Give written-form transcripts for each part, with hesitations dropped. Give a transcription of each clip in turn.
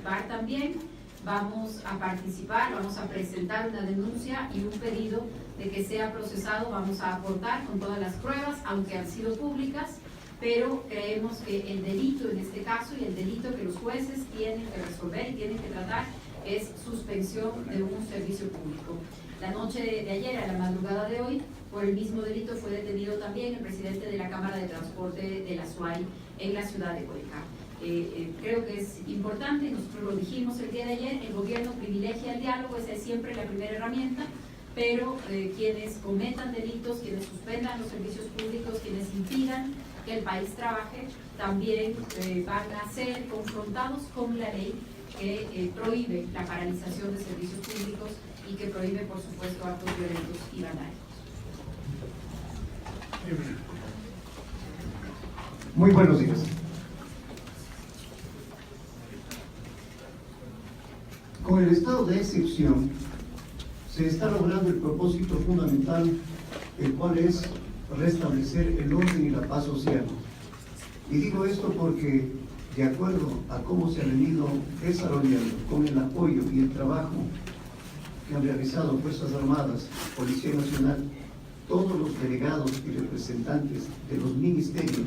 participar también. Vamos a participar, vamos a presentar una denuncia y un pedido de que sea procesado. Vamos a aportar con todas las pruebas, aunque han sido públicas, pero creemos que el delito en este caso y el delito que los jueces tienen que resolver y tienen que tratar es suspensión de un servicio público. La noche de ayer, a la madrugada de hoy, por el mismo delito fue detenido también el presidente de la Cámara de Transporte de la SUAY en la ciudad de Cuenca. Creo que es importante, nosotros lo dijimos el día de ayer, el gobierno privilegia el diálogo, esa es siempre la primera herramienta, pero quienes cometan delitos, quienes suspendan los servicios públicos, quienes impidan que el país trabaje, también van a ser confrontados con la ley que prohíbe la paralización de servicios públicos y que prohíbe, por supuesto, actos violentos y vandálicos. Muy buenos días. Con el estado de excepción se está logrando el propósito fundamental, el cual es restablecer el orden y la paz social. Y digo esto porque, de acuerdo a cómo se ha venido desarrollando con el apoyo y el trabajo que han realizado Fuerzas Armadas, Policía Nacional, todos los delegados y representantes de los ministerios,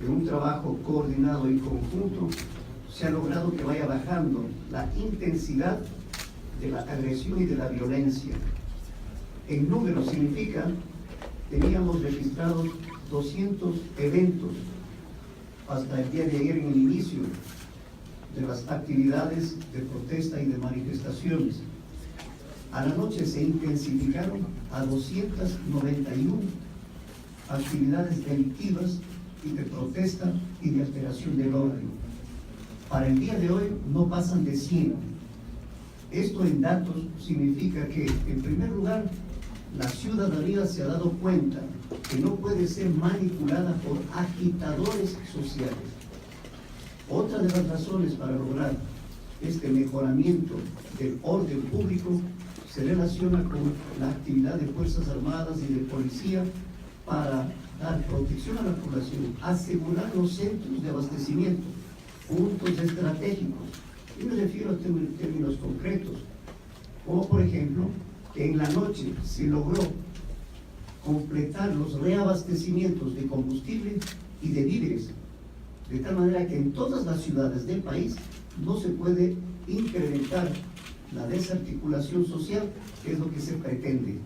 de un trabajo coordinado y conjunto, se ha logrado que vaya bajando la intensidad de la agresión y de la violencia. En número significa, teníamos registrados 200 eventos hasta el día de ayer en el inicio de las actividades de protesta y de manifestaciones. A la noche se intensificaron a 291 actividades delictivas y de protesta y de alteración del orden. Para el día de hoy no pasan de 100. Esto en datos significa que, en primer lugar, la ciudadanía se ha dado cuenta que no puede ser manipulada por agitadores sociales. Otra de las razones para lograr este mejoramiento del orden público se relaciona con la actividad de Fuerzas Armadas y de Policía para dar protección a la población, asegurar los centros de abastecimiento, puntos estratégicos. Y me refiero a términos concretos, como por ejemplo, que en la noche se logró completar los reabastecimientos de combustible y de víveres, de tal manera que en todas las ciudades del país no se puede incrementar la desarticulación social, que es lo que se pretende.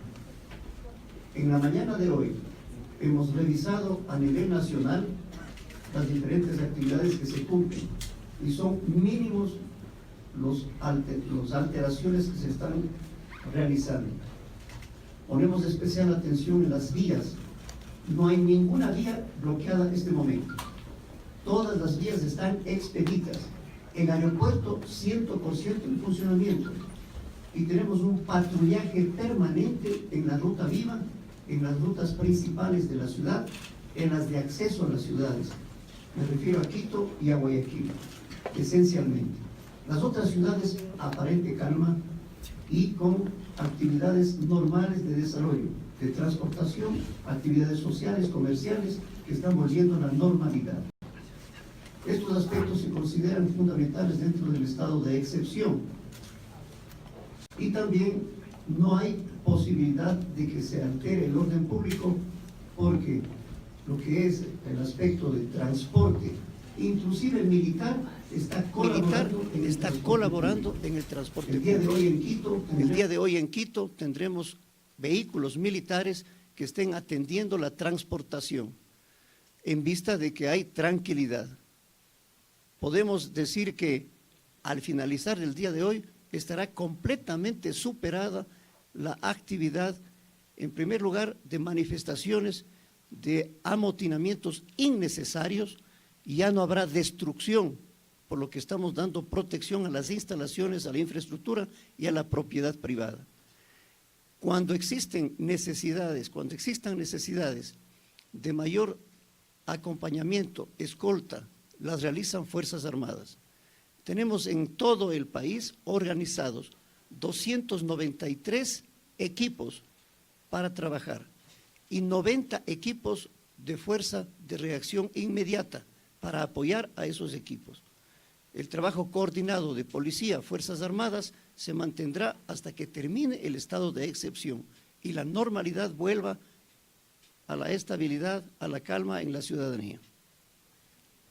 En la mañana de hoy hemos revisado a nivel nacional las diferentes actividades que se cumplen y son mínimos las alteraciones que se están realizando. Ponemos especial atención en las vías. No hay ninguna vía bloqueada en este momento. Todas las vías están expeditas. El aeropuerto 100% en funcionamiento. Y tenemos un patrullaje permanente en la ruta viva, en las rutas principales de la ciudad, en las de acceso a las ciudades. Me refiero a Quito y a Guayaquil, esencialmente. Las otras ciudades, aparente calma y con actividades normales de desarrollo, de transportación, actividades sociales, comerciales, que están volviendo a la normalidad. Estos aspectos se consideran fundamentales dentro del estado de excepción. Y también no hay posibilidad de que se altere el orden público porque lo que es el aspecto de transporte, inclusive el militar, está colaborando en el transporte público. El día de hoy en Quito tendremos vehículos militares que estén atendiendo la transportación en vista de que hay tranquilidad. Podemos decir que al finalizar el día de hoy estará completamente superada la actividad, en primer lugar, de manifestaciones, de amotinamientos innecesarios, y ya no habrá destrucción, por lo que estamos dando protección a las instalaciones, a la infraestructura y a la propiedad privada. Cuando existan necesidades de mayor acompañamiento, escolta, las realizan Fuerzas Armadas. Tenemos en todo el país organizados 293 equipos para trabajar y 90 equipos de fuerza de reacción inmediata para apoyar a esos equipos. El trabajo coordinado de policía, Fuerzas Armadas, se mantendrá hasta que termine el estado de excepción y la normalidad vuelva a la estabilidad, a la calma en la ciudadanía.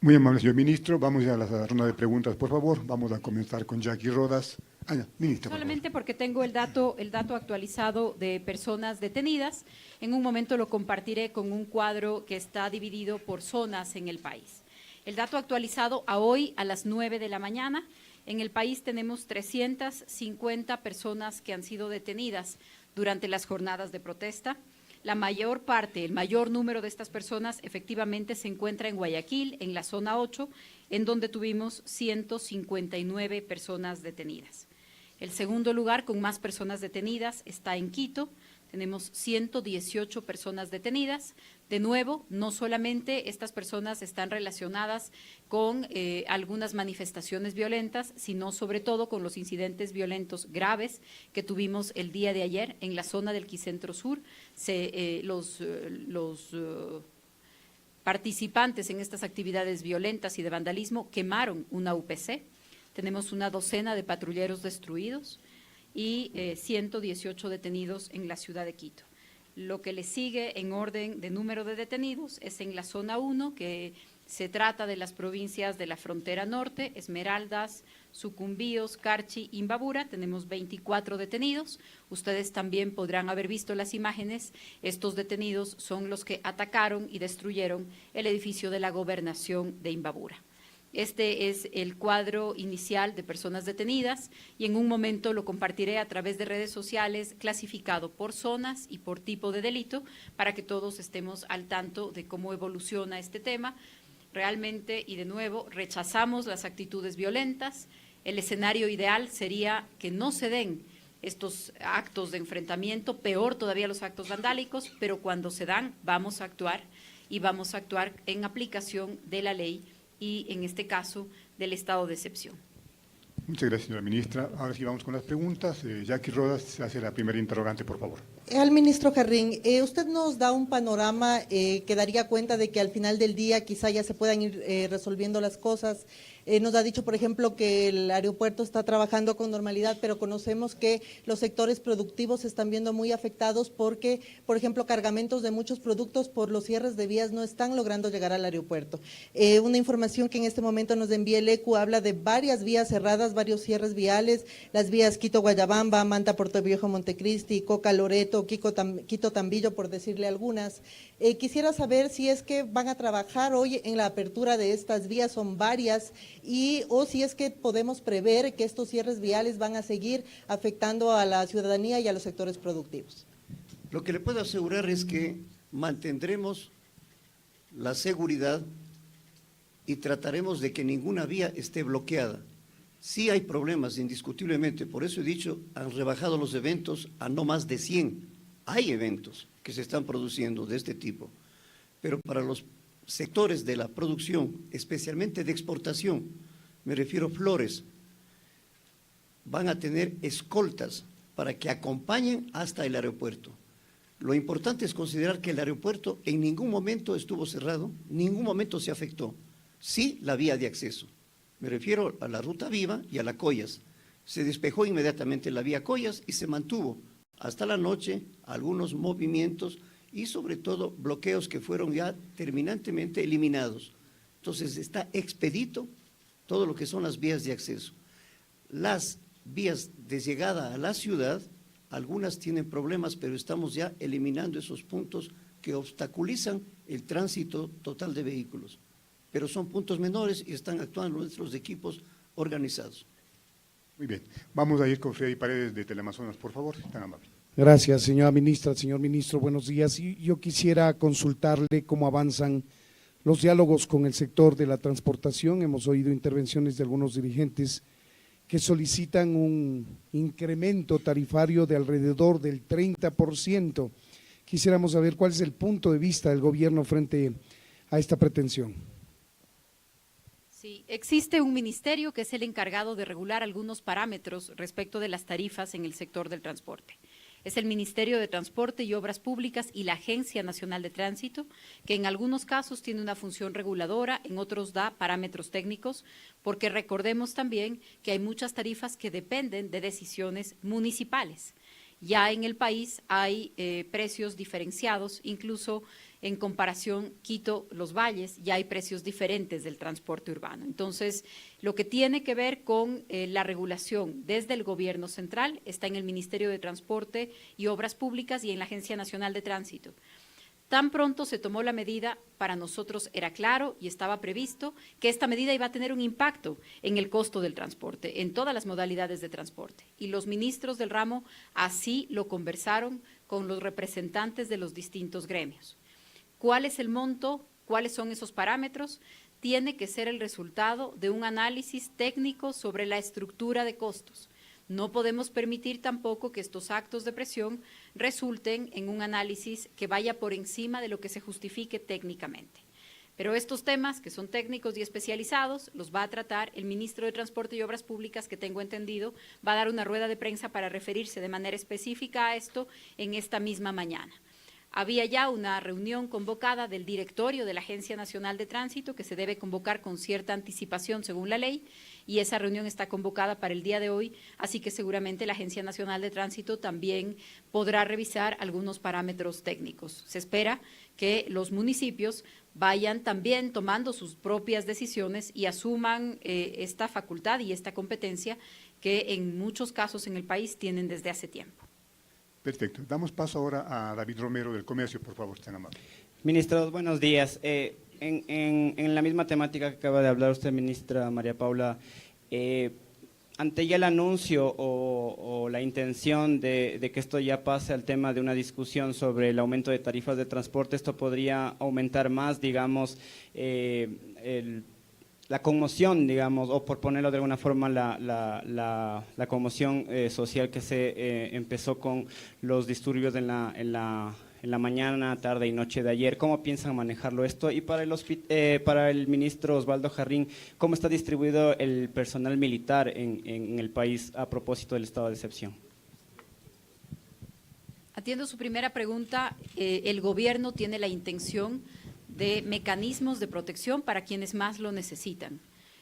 Muy amable, señor ministro. Vamos ya a la ronda de preguntas, por favor. Vamos a comenzar con Jackie Rodas. Ministra. Solamente porque tengo el dato actualizado de personas detenidas. En un momento lo compartiré con un cuadro que está dividido por zonas en el país. El dato actualizado a hoy a las 9 de la mañana. En el país tenemos 350 personas que han sido detenidas durante las jornadas de protesta. La mayor parte, el mayor número de estas personas efectivamente se encuentra en Guayaquil, en la zona 8, en donde tuvimos 159 personas detenidas. El segundo lugar con más personas detenidas está en Quito, tenemos 118 personas detenidas. De nuevo, no solamente estas personas están relacionadas con algunas manifestaciones violentas, sino sobre todo con los incidentes violentos graves que tuvimos el día de ayer en la zona del Quicentro Sur. Los participantes en estas actividades violentas y de vandalismo quemaron una UPC. Tenemos una docena de patrulleros destruidos y 118 detenidos en la ciudad de Quito. Lo que le sigue en orden de número de detenidos es en la zona 1, que se trata de las provincias de la frontera norte, Esmeraldas, Sucumbíos, Carchi, Imbabura. Tenemos 24 detenidos. Ustedes también podrán haber visto las imágenes. Estos detenidos son los que atacaron y destruyeron el edificio de la gobernación de Imbabura. Este es el cuadro inicial de personas detenidas y en un momento lo compartiré a través de redes sociales clasificado por zonas y por tipo de delito para que todos estemos al tanto de cómo evoluciona este tema. Realmente, y de nuevo, rechazamos las actitudes violentas. El escenario ideal sería que no se den estos actos de enfrentamiento, peor todavía los actos vandálicos, pero cuando se dan vamos a actuar y vamos a actuar en aplicación de la ley y en este caso del estado de excepción. Muchas gracias, señora ministra. Ahora sí vamos con las preguntas. Jackie Rodas se hace la primera interrogante, por favor. Al ministro Jarrín, usted nos da un panorama que daría cuenta de que al final del día quizá ya se puedan ir resolviendo las cosas. Nos ha dicho, por ejemplo, que el aeropuerto está trabajando con normalidad, pero conocemos que los sectores productivos se están viendo muy afectados porque, por ejemplo, cargamentos de muchos productos por los cierres de vías no están logrando llegar al aeropuerto. Una información que en este momento nos envía el ECU habla de varias vías cerradas, varios cierres viales, las vías Quito-Guayabamba, Manta-Puerto Viejo, Montecristi, Coca-Loreto, Quito-Tambillo, por decirle algunas. Quisiera saber si es que van a trabajar hoy en la apertura de estas vías, son varias, o si es que podemos prever que estos cierres viales van a seguir afectando a la ciudadanía y a los sectores productivos. Lo que le puedo asegurar es que mantendremos la seguridad y trataremos de que ninguna vía esté bloqueada. Sí hay problemas, indiscutiblemente, por eso he dicho, han rebajado los eventos a no más de 100. Hay eventos que se están produciendo de este tipo, pero para los sectores de la producción, especialmente de exportación, me refiero a flores, van a tener escoltas para que acompañen hasta el aeropuerto. Lo importante es considerar que el aeropuerto en ningún momento estuvo cerrado, ningún momento se afectó. Sí, la vía de acceso. Me refiero a la Ruta Viva y a la Collas. Se despejó inmediatamente la vía Collas y se mantuvo hasta la noche algunos movimientos y sobre todo bloqueos que fueron ya terminantemente eliminados. Entonces está expedito todo lo que son las vías de acceso. Las vías de llegada a la ciudad, algunas tienen problemas, pero estamos ya eliminando esos puntos que obstaculizan el tránsito total de vehículos. Pero son puntos menores y están actuando nuestros equipos organizados. Muy bien. Vamos a ir con Freddy Paredes de Teleamazonas, por favor, si tan amable. Gracias, señora ministra. Señor ministro, buenos días. Y yo quisiera consultarle cómo avanzan los diálogos con el sector de la transportación. Hemos oído intervenciones de algunos dirigentes que solicitan un incremento tarifario de alrededor del 30%. Quisiéramos saber cuál es el punto de vista del gobierno frente a esta pretensión. Sí, existe un ministerio que es el encargado de regular algunos parámetros respecto de las tarifas en el sector del transporte. Es el Ministerio de Transporte y Obras Públicas y la Agencia Nacional de Tránsito, que en algunos casos tiene una función reguladora, en otros da parámetros técnicos, porque recordemos también que hay muchas tarifas que dependen de decisiones municipales. Ya en el país hay precios diferenciados, incluso en comparación Quito-Los Valles, ya hay precios diferentes del transporte urbano. Entonces, lo que tiene que ver con la regulación desde el gobierno central está en el Ministerio de Transporte y Obras Públicas y en la Agencia Nacional de Tránsito. Tan pronto se tomó la medida, para nosotros era claro y estaba previsto que esta medida iba a tener un impacto en el costo del transporte, en todas las modalidades de transporte. Y los ministros del ramo así lo conversaron con los representantes de los distintos gremios. ¿Cuál es el monto? ¿Cuáles son esos parámetros? Tiene que ser el resultado de un análisis técnico sobre la estructura de costos. No podemos permitir tampoco que estos actos de presión resulten en un análisis que vaya por encima de lo que se justifique técnicamente. Pero estos temas, que son técnicos y especializados, los va a tratar el ministro de Transporte y Obras Públicas, que tengo entendido, va a dar una rueda de prensa para referirse de manera específica a esto en esta misma mañana. Había ya una reunión convocada del directorio de la Agencia Nacional de Tránsito, que se debe convocar con cierta anticipación según la ley, y esa reunión está convocada para el día de hoy, así que seguramente la Agencia Nacional de Tránsito también podrá revisar algunos parámetros técnicos. Se espera que los municipios vayan también tomando sus propias decisiones y asuman esta facultad y esta competencia que en muchos casos en el país tienen desde hace tiempo. Perfecto. Damos paso ahora a David Romero del Comercio, por favor, tan amable. Ministro, buenos días. En la misma temática que acaba de hablar usted, ministra María Paula, ante ya el anuncio o la intención de que esto ya pase al tema de una discusión sobre el aumento de tarifas de transporte, esto podría aumentar más, digamos, la conmoción, digamos, o por ponerlo de alguna forma, la conmoción social que se empezó con los disturbios en la mañana, tarde y noche de ayer. ¿Cómo piensan manejarlo esto? Y para el ministro Osvaldo Jarrín, ¿cómo está distribuido el personal militar en el país a propósito del estado de excepción? Atiendo su primera pregunta. El gobierno tiene la intención de mecanismos de protección para quienes más lo necesitan.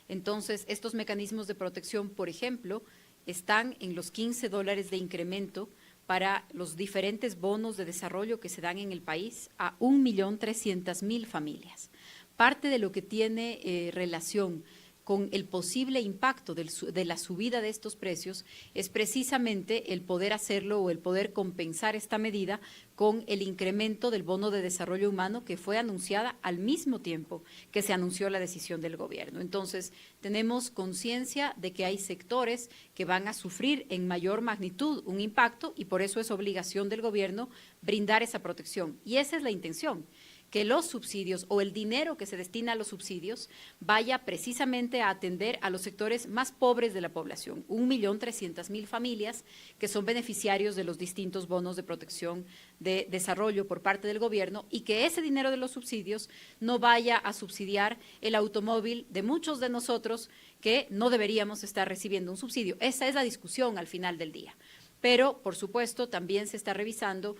Entonces, estos mecanismos de protección, por ejemplo, están en los $15 de incremento para los diferentes bonos de desarrollo que se dan en el país a 1.300.000 familias. Parte de lo que tiene relación con el posible impacto de la subida de estos precios es precisamente el poder hacerlo o el poder compensar esta medida con el incremento del bono de desarrollo humano que fue anunciada al mismo tiempo que se anunció la decisión del gobierno. Entonces, tenemos conciencia de que hay sectores que van a sufrir en mayor magnitud un impacto y por eso es obligación del gobierno brindar esa protección. Y esa es la intención, que los subsidios o el dinero que se destina a los subsidios vaya precisamente a atender a los sectores más pobres de la población, 1.300.000 familias que son beneficiarios de los distintos bonos de protección de desarrollo por parte del gobierno y que ese dinero de los subsidios no vaya a subsidiar el automóvil de muchos de nosotros que no deberíamos estar recibiendo un subsidio. Esa es la discusión al final del día. Pero, por supuesto, también se está revisando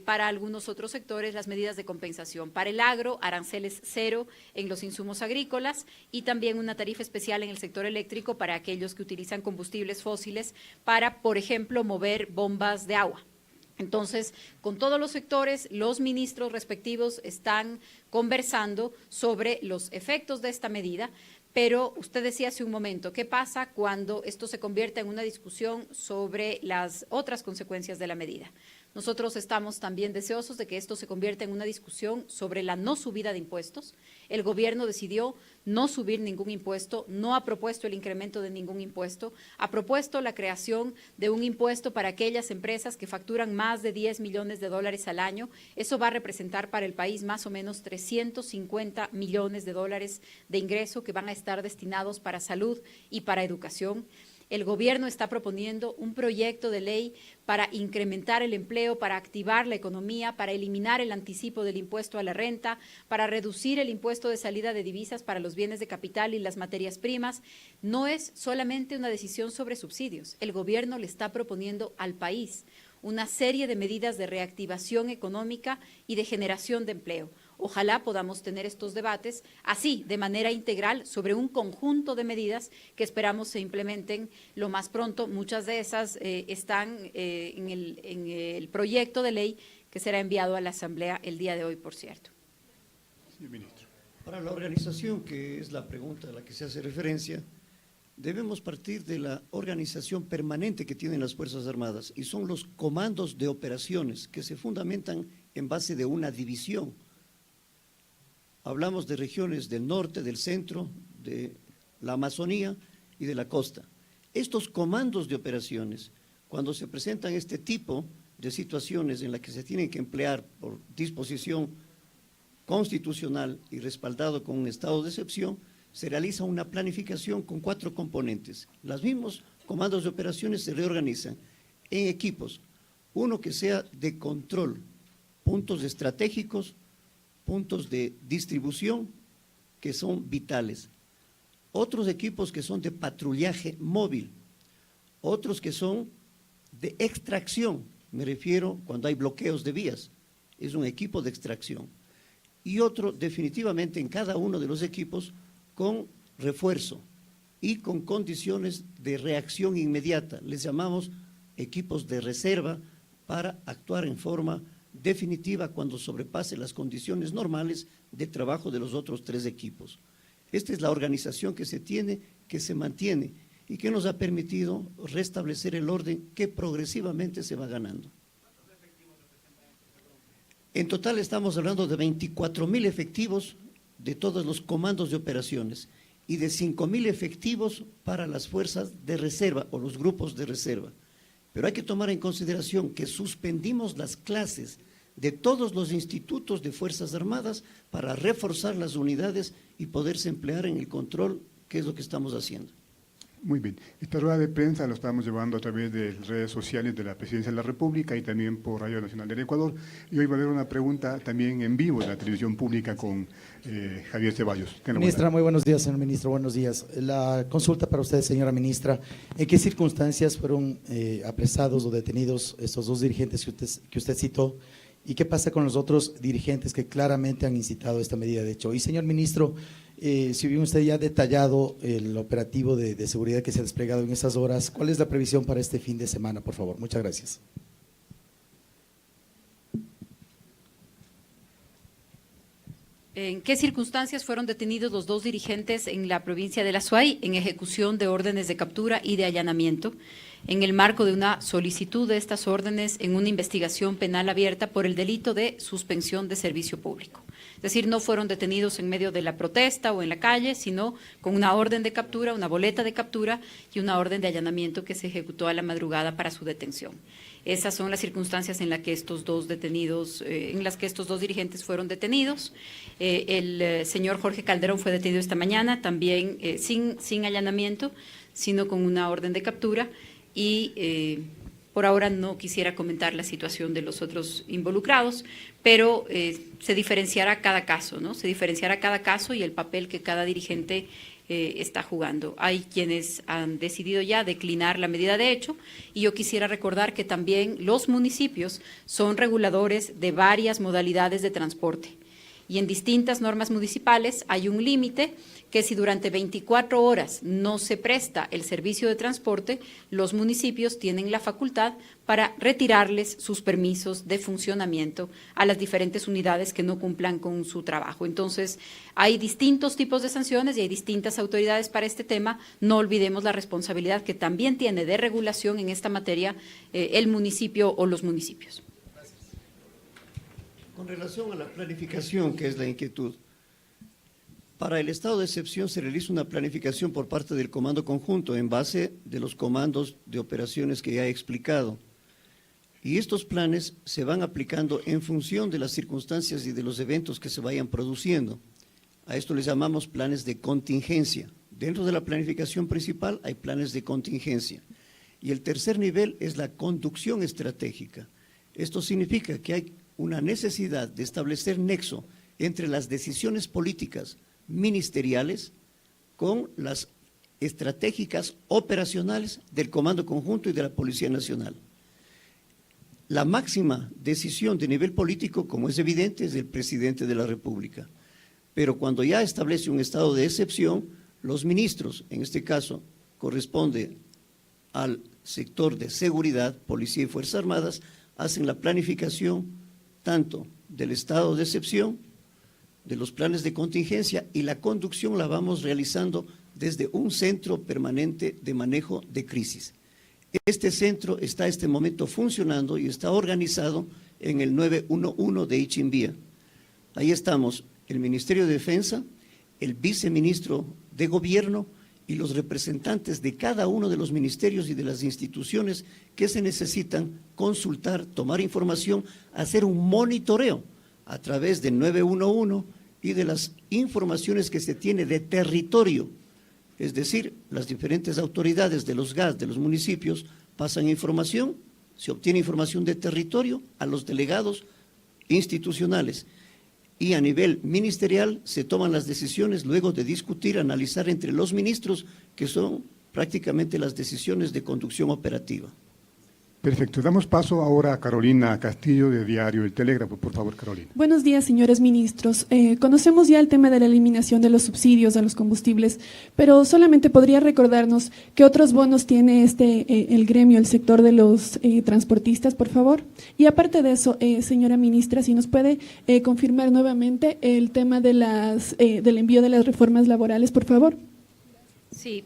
para algunos otros sectores las medidas de compensación. Para el agro, aranceles cero en los insumos agrícolas y también una tarifa especial en el sector eléctrico para aquellos que utilizan combustibles fósiles para, por ejemplo, mover bombas de agua. Entonces, con todos los sectores, los ministros respectivos están conversando sobre los efectos de esta medida. Pero usted decía hace un momento, ¿qué pasa cuando esto se convierte en una discusión sobre las otras consecuencias de la medida? Nosotros estamos también deseosos de que esto se convierta en una discusión sobre la no subida de impuestos. El gobierno decidió no subir ningún impuesto, no ha propuesto el incremento de ningún impuesto, ha propuesto la creación de un impuesto para aquellas empresas que facturan más de $10 millones al año. Eso va a representar para el país más o menos $350 millones de ingreso que van a estar destinados para salud y para educación. El gobierno está proponiendo un proyecto de ley para incrementar el empleo, para activar la economía, para eliminar el anticipo del impuesto a la renta, para reducir el impuesto de salida de divisas para los bienes de capital y las materias primas. No es solamente una decisión sobre subsidios. El gobierno le está proponiendo al país una serie de medidas de reactivación económica y de generación de empleo. Ojalá podamos tener estos debates así, de manera integral, sobre un conjunto de medidas que esperamos se implementen lo más pronto. Muchas de esas están en el proyecto de ley que será enviado a la Asamblea el día de hoy, por cierto. Señor ministro. Para la organización, que es la pregunta a la que se hace referencia, debemos partir de la organización permanente que tienen las Fuerzas Armadas, y son los comandos de operaciones que se fundamentan en base de una división. Hablamos de regiones del norte, del centro, de la Amazonía y de la costa. Estos comandos de operaciones, cuando se presentan este tipo de situaciones en las que se tienen que emplear por disposición constitucional y respaldado con un estado de excepción, se realiza una planificación con 4 componentes. Los mismos comandos de operaciones se reorganizan en equipos, uno que sea de control, puntos estratégicos, puntos de distribución que son vitales, otros equipos que son de patrullaje móvil, otros que son de extracción, me refiero cuando hay bloqueos de vías, es un equipo de extracción, y otro definitivamente en cada uno de los equipos con refuerzo y con condiciones de reacción inmediata, les llamamos equipos de reserva para actuar en forma definitiva cuando sobrepase las condiciones normales de trabajo de los otros 3 equipos. Esta es la organización que se tiene, que se mantiene y que nos ha permitido restablecer el orden que progresivamente se va ganando. En total estamos hablando de 24,000 efectivos de todos los comandos de operaciones y de 5,000 efectivos para las fuerzas de reserva o los grupos de reserva. Pero hay que tomar en consideración que suspendimos las clases de todos los institutos de Fuerzas Armadas para reforzar las unidades y poderse emplear en el control, que es lo que estamos haciendo. Muy bien. Esta rueda de prensa la estamos llevando a través de redes sociales de la Presidencia de la República y también por Radio Nacional del Ecuador. Y hoy va a haber una pregunta también en vivo en la televisión pública con Javier Ceballos. Ministra, muy buenos días, señor ministro, buenos días. La consulta para usted, señora ministra, ¿en qué circunstancias fueron apresados o detenidos estos 2 dirigentes que usted citó? ¿Y qué pasa con los otros dirigentes que claramente han incitado esta medida de hecho? Y señor ministro, si bien usted ya ha detallado el operativo de seguridad que se ha desplegado en esas horas, ¿cuál es la previsión para este fin de semana, por favor? Muchas gracias. ¿En qué circunstancias fueron detenidos los 2 dirigentes en la provincia de La Suay en ejecución de órdenes de captura y de allanamiento, en el marco de una solicitud de estas órdenes en una investigación penal abierta por el delito de suspensión de servicio público? Es decir, no fueron detenidos en medio de la protesta o en la calle, sino con una orden de captura, una boleta de captura y una orden de allanamiento que se ejecutó a la madrugada para su detención. Esas son las circunstancias en las que estos 2 detenidos, en las que estos 2 dirigentes fueron detenidos. El señor Jorge Calderón fue detenido esta mañana, también sin allanamiento, sino con una orden de captura. Y por ahora no quisiera comentar la situación de los otros involucrados, pero se diferenciará cada caso, ¿no? Se diferenciará cada caso y el papel que cada dirigente está jugando. Hay quienes han decidido ya declinar la medida de hecho y yo quisiera recordar que también los municipios son reguladores de varias modalidades de transporte y en distintas normas municipales hay un límite que si durante 24 horas no se presta el servicio de transporte, los municipios tienen la facultad para retirarles sus permisos de funcionamiento a las diferentes unidades que no cumplan con su trabajo. Entonces, hay distintos tipos de sanciones y hay distintas autoridades para este tema. No olvidemos la responsabilidad que también tiene de regulación en esta materia el municipio o los municipios. Con relación a la planificación, que es la inquietud, para el estado de excepción se realiza una planificación por parte del Comando Conjunto en base de los comandos de operaciones que ya he explicado. Y estos planes se van aplicando en función de las circunstancias y de los eventos que se vayan produciendo. A esto les llamamos planes de contingencia. Dentro de la planificación principal hay planes de contingencia. Y el tercer nivel es la conducción estratégica. Esto significa que hay una necesidad de establecer nexo entre las decisiones políticas ministeriales con las estratégicas operacionales del Comando Conjunto y de la Policía Nacional. la máxima decisión de nivel político, como es evidente, es del presidente de la República. Pero cuando ya establece un estado de excepción, los ministros, en este caso corresponde al sector de seguridad, policía y Fuerzas Armadas, hacen la planificación tanto del estado de excepción, de los planes de contingencia, y la conducción la vamos realizando desde un centro permanente de manejo de crisis. Este centro está en este momento funcionando y está organizado en el 911 de Ichimbía. Ahí estamos el Ministerio de Defensa, el viceministro de Gobierno y los representantes de cada uno de los ministerios y de las instituciones que se necesitan consultar, tomar información, hacer un monitoreo a través del 911 y de las informaciones que se tiene de territorio. Es decir, las diferentes autoridades de los GAS, de los municipios, pasan información, se obtiene información de territorio a los delegados institucionales y a nivel ministerial se toman las decisiones luego de discutir, analizar entre los ministros, que son prácticamente las decisiones de conducción operativa. Perfecto. Damos paso ahora a Carolina Castillo, de Diario El Telégrafo. Por favor, Carolina. Buenos días, señores ministros. Conocemos ya el tema de la eliminación de los subsidios a los combustibles, pero solamente podría recordarnos qué otros bonos tiene el gremio, el sector de los transportistas, por favor. Y aparte de eso, señora ministra, si nos puede confirmar nuevamente el tema de del envío de las reformas laborales, por favor. Sí.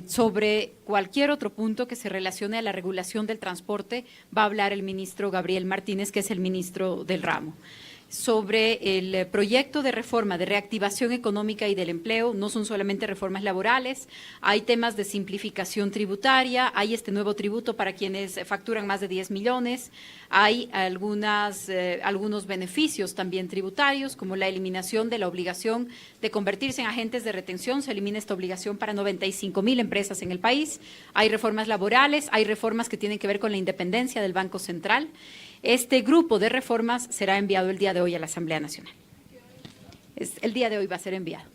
Sobre cualquier otro punto que se relacione a la regulación del transporte, va a hablar el ministro Gabriel Martínez, que es el ministro del ramo. Sobre el proyecto de reforma de reactivación económica y del empleo, no son solamente reformas laborales, hay temas de simplificación tributaria, hay este nuevo tributo para quienes facturan más de 10 millones, hay algunos beneficios también tributarios, como la eliminación de la obligación de convertirse en agentes de retención, se elimina esta obligación para 95,000 empresas en el país, hay reformas laborales, hay reformas que tienen que ver con la independencia del Banco Central. Este grupo de reformas será enviado el día de hoy a la Asamblea Nacional. El día de hoy va a ser enviado.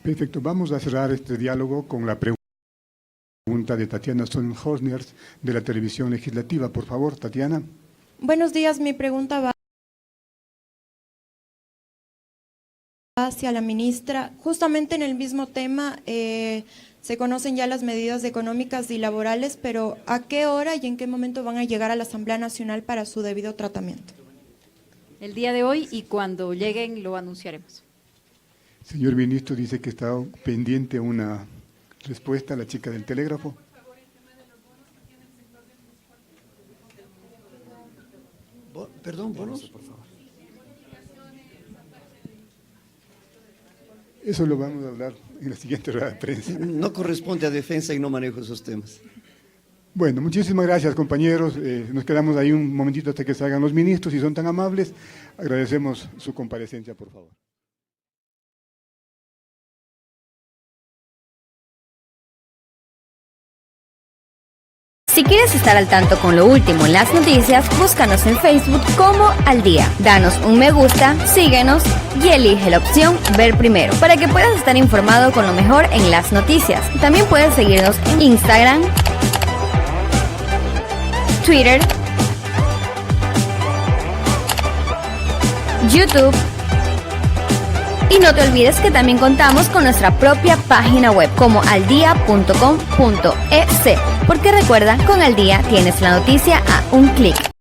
Perfecto. Vamos a cerrar este diálogo con la pregunta de Tatiana Sonnenhorst de la Televisión Legislativa. Por favor, Tatiana. Buenos días. Mi pregunta va hacia la ministra. Justamente en el mismo tema, se conocen ya las medidas económicas y laborales, pero ¿a qué hora y en qué momento van a llegar a la Asamblea Nacional para su debido tratamiento? El día de hoy, y cuando lleguen lo anunciaremos. Señor ministro, dice que está pendiente una respuesta a la chica del telégrafo. Perdón, bonos. Por favor. Eso lo vamos a hablar en la siguiente rueda de prensa. No corresponde a defensa y no manejo esos temas. Bueno, muchísimas gracias, compañeros. Nos quedamos ahí un momentito hasta que salgan los ministros, si son tan amables. Agradecemos su comparecencia, por favor. Si quieres estar al tanto con lo último en las noticias, búscanos en Facebook como Al Día. Danos un me gusta, síguenos y elige la opción Ver Primero para que puedas estar informado con lo mejor en las noticias. También puedes seguirnos en Instagram, Twitter, YouTube. Y no te olvides que también contamos con nuestra propia página web como aldia.com.es, porque recuerda, con Al Día tienes la noticia a un clic.